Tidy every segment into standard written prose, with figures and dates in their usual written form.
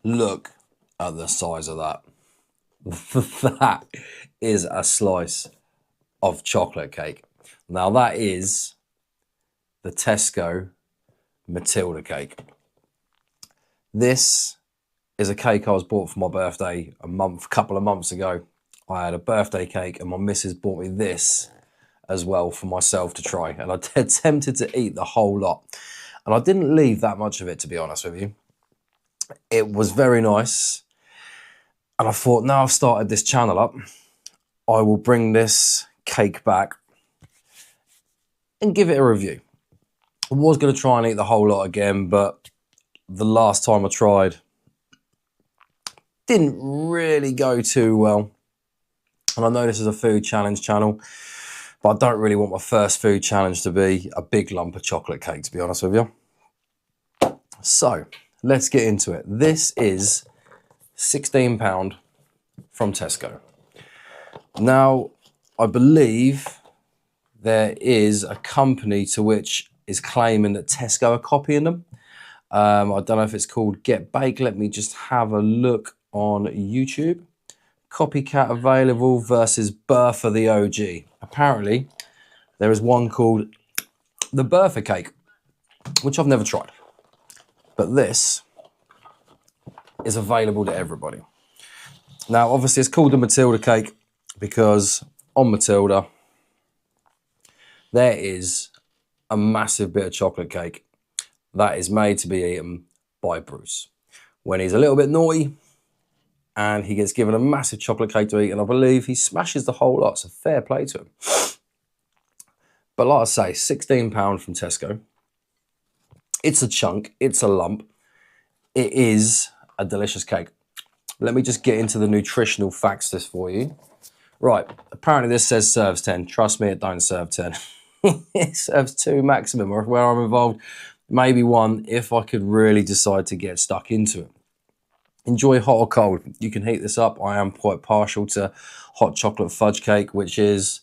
Look at the size of that. That is a slice of chocolate cake. Now that is the Tesco Matilda Cake. This is a cake I was bought for my birthday a couple of months ago. I had a birthday cake and my missus bought me this as well for myself to try. And I attempted to eat the whole lot. And I didn't leave that much of it, to be honest with you. It was very nice. And I thought, now I've started this channel up, I will bring this cake back and give it a review. I was going to try and eat the whole lot again, but the last time I tried, didn't really go too well. And I know this is a food challenge channel, but I don't really want my first food challenge to be a big lump of chocolate cake, to be honest with you. So let's get into it. This is £16 from Tesco. Now, I believe there is a company to which is claiming that Tesco are copying them. I don't know if it's called Get Baked. Let me just have a look on YouTube. Copycat available versus Bertha the OG. Apparently, there is one called the Bertha Cake, which I've never tried. But this is available to everybody. Now, obviously, it's called the Matilda Cake because on Matilda, there is a massive bit of chocolate cake that is made to be eaten by Bruce. When he's a little bit naughty and he gets given a massive chocolate cake to eat, and I believe he smashes the whole lot, so fair play to him. But like I say, £16 from Tesco. It's a chunk, it's a lump. It is a delicious cake. Let me just get into the nutritional facts this for you. Right, apparently this says serves 10. Trust me, it don't serve 10. It serves 2 maximum, or where I'm involved, maybe 1 if I could really decide to get stuck into it. Enjoy hot or cold. You can heat this up. I am quite partial to hot chocolate fudge cake, which is,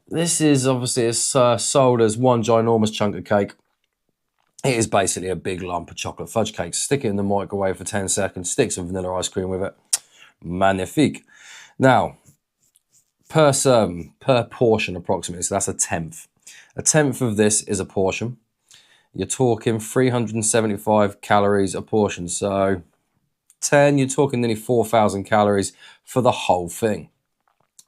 this is obviously sold as one ginormous chunk of cake. It is basically a big lump of chocolate fudge cake. Stick it in the microwave for 10 seconds, stick some vanilla ice cream with it. Magnifique. Now, per serving, per portion approximately, so that's a tenth. A tenth of this is a portion. You're talking 375 calories a portion. So 10, you're talking nearly 4,000 calories for the whole thing.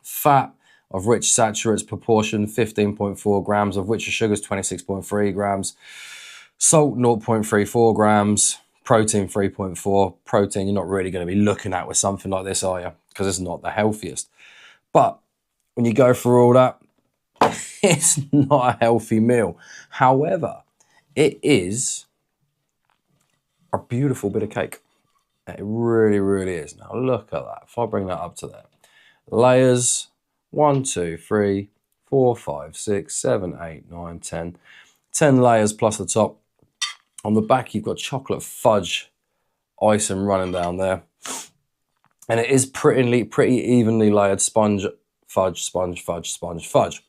Fat of rich saturates proportion, 15.4 grams, of which the sugar is 26.3 grams. Salt, 0.34 grams. Protein, 3.4. Protein, you're not really going to be looking at with something like this, are you? Because it's not the healthiest. But when you go through all that, it's not a healthy meal. However, it is a beautiful bit of cake. It really, really is. Now look at that. If I bring that up to there. Layers, 1, 2, 3, 4, 5, 6, 7, 8, 9, 10. 10 layers plus the top. On the back, you've got chocolate fudge icing running down there. And it is pretty evenly layered sponge, fudge, sponge, fudge, sponge, fudge.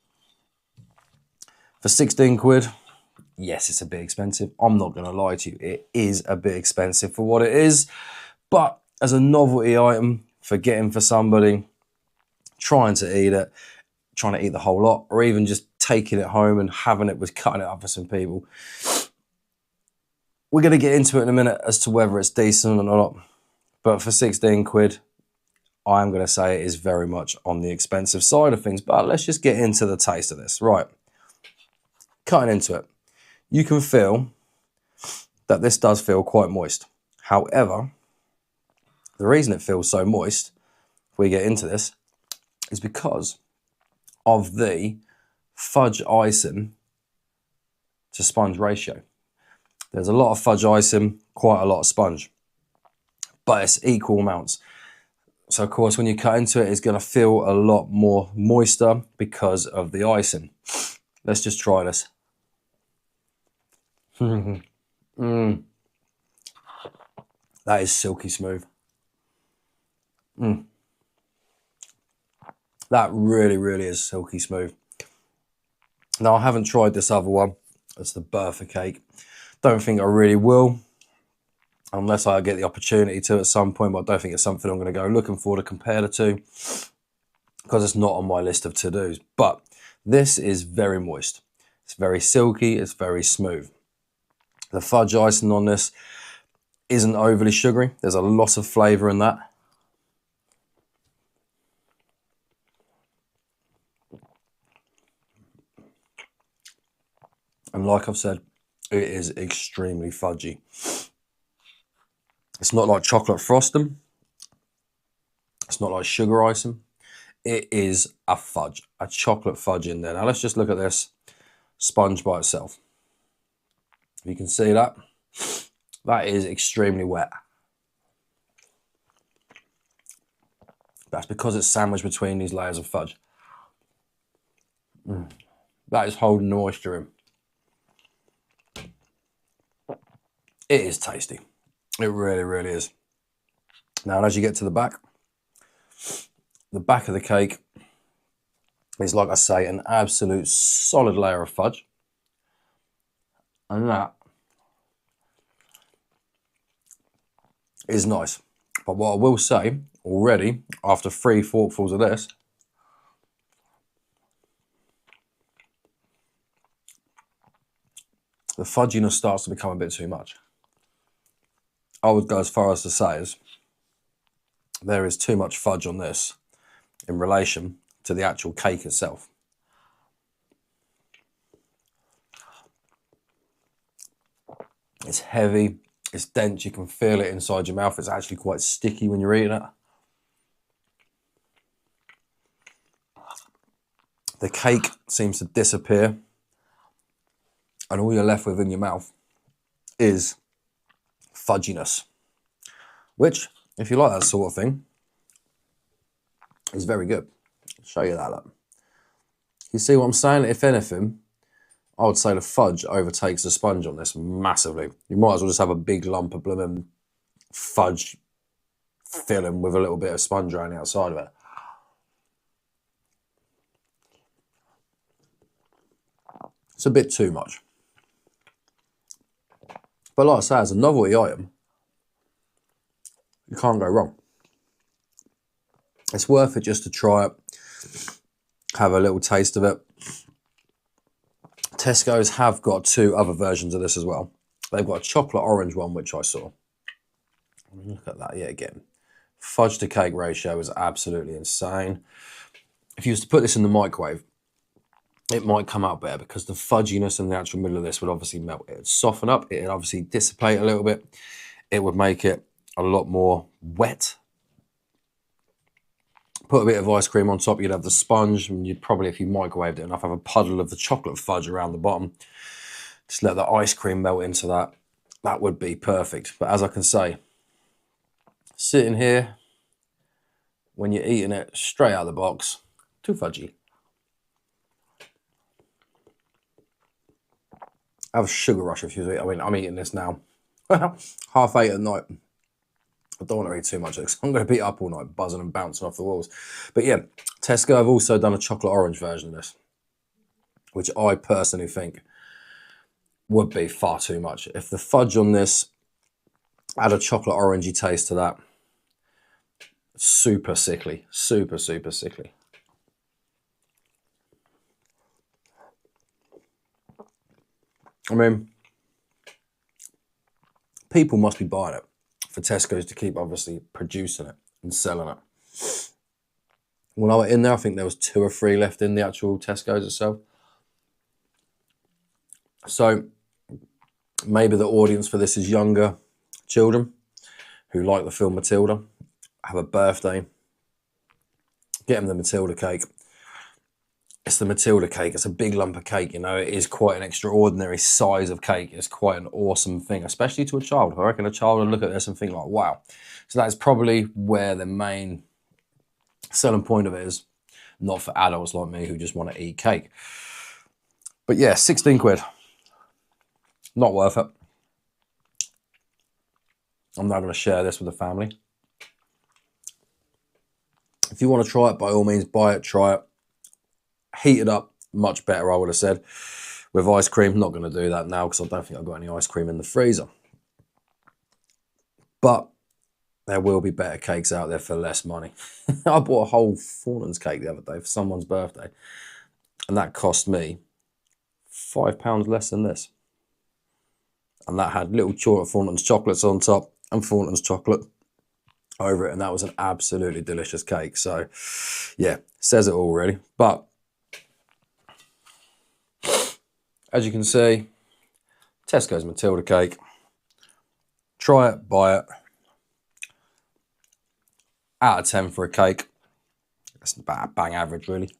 For 16 quid, yes, it's a bit expensive. I'm not going to lie to you. It is a bit expensive for what it is. But as a novelty item for getting for somebody, trying to eat it, trying to eat the whole lot, or even just taking it home and having it with cutting it up for some people. We're going to get into it in a minute as to whether it's decent or not. But for 16 quid, I'm going to say it is very much on the expensive side of things. But let's just get into the taste of this. Right. Cutting into it. You can feel that this does feel quite moist. However, the reason it feels so moist, if we get into this, is because of the fudge icing to sponge ratio. There's a lot of fudge icing, quite a lot of sponge, but it's equal amounts. So of course, when you cut into it, it's going to feel a lot more moister because of the icing. Let's just try this. That is silky smooth. That really, really is silky smooth. Now, I haven't tried this other one. It's the Bertha cake. Don't think I really will. unless I get the opportunity to at some point, but I don't think it's something I'm going to go looking for to compare the two, because it's not on my list of to-dos. But this is very moist. It's very silky, it's very smooth. The fudge icing on this isn't overly sugary. There's a lot of flavour in that. And like I've said, it is extremely fudgy. It's not like chocolate frosting. It's not like sugar icing. It is a fudge, a chocolate fudge in there. Now let's just look at this sponge by itself. You can see that. That is extremely wet. That's because it's sandwiched between these layers of fudge. That is holding the moisture in. It is tasty. It really, really is. Now, as you get to the back of the cake is, like I say, an absolute solid layer of fudge. And that is nice. But what I will say, already, after 3 forkfuls of this, the fudginess starts to become a bit too much. I would go as far as to say is there is too much fudge on this in relation to the actual cake itself. It's heavy, it's dense, you can feel it inside your mouth. It's actually quite sticky when you're eating it. The cake seems to disappear, and all you're left with in your mouth is fudginess, which, if you like that sort of thing, is very good. I'll show you that. Look. You see what I'm saying? If anything, I would say the fudge overtakes the sponge on this massively. You might as well just have a big lump of blooming fudge filling with a little bit of sponge around the outside of it. It's a bit too much. But like I say, as a novelty item, you can't go wrong. It's worth it just to try it, have a little taste of it. Tesco's have got 2 other versions of this as well. They've got a chocolate orange one, which I saw. Look at that yet again. Fudge to cake ratio is absolutely insane. If you was to put this in the microwave, it might come out better because the fudginess in the actual middle of this would obviously melt. It would soften up, it would obviously dissipate a little bit. It would make it a lot more wet. Put a bit of ice cream on top, you'd have the sponge, and you'd probably, if you microwaved it enough, have a puddle of the chocolate fudge around the bottom. Just let the ice cream melt into that. That would be perfect. But as I can say, sitting here, when you're eating it straight out of the box, too fudgy. Have a sugar rush if you eat. I mean, I'm eating this now. 8:30 at night. I don't want to eat too much because I'm going to be up all night buzzing and bouncing off the walls. But yeah, Tesco have also done a chocolate orange version of this, which I personally think would be far too much. If the fudge on this had a chocolate orangey taste to that, super sickly, super, super sickly. I mean, people must be buying it for Tesco's to keep obviously producing it and selling it. When I went in there, I think there was 2 or 3 left in the actual Tesco's itself. So maybe the audience for this is younger children who like the film Matilda, have a birthday, get them the Matilda cake. It's the Matilda cake. It's a big lump of cake, you know. It is quite an extraordinary size of cake. It's quite an awesome thing, especially to a child. I reckon a child would look at this and think like, wow. So that's probably where the main selling point of it is, not for adults like me who just want to eat cake. But yeah, 16 quid. Not worth it. I'm not going to share this with the family. If you want to try it, by all means, buy it, try it. Heat it up, much better, I would have said, with ice cream. Not going to do that now because I don't think I've got any ice cream in the freezer. But there will be better cakes out there for less money. I bought a whole Thornton's cake the other day for someone's birthday, and that cost me £5 less than this. And that had little Thornton's chocolates on top and Thornton's chocolate over it, and that was an absolutely delicious cake. So yeah, says it all really. But as you can see, Tesco's Matilda Cake. Try it, buy it. Out of 10 for a cake. That's about bang average really.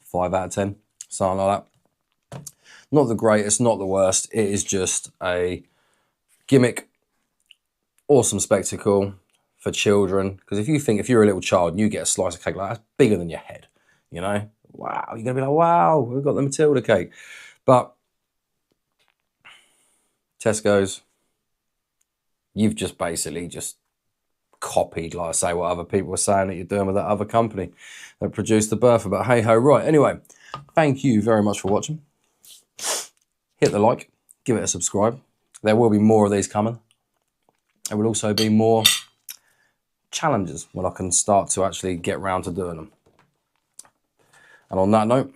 5 out of 10, something like that. Not the greatest, not the worst. It is just a gimmick, awesome spectacle for children. Because if you're a little child and you get a slice of cake like that, that's bigger than your head, you know? Wow, you're gonna be like, wow, we've got the Matilda Cake. But Tesco's, you've just basically just copied, like I say, what other people were saying that you're doing with that other company that produced the burfer. But hey ho, right, anyway, thank you very much for watching. Hit the like, give it a subscribe. There will be more of these coming. There will also be more challenges when I can start to actually get round to doing them. And on that note,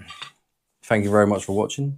thank you very much for watching.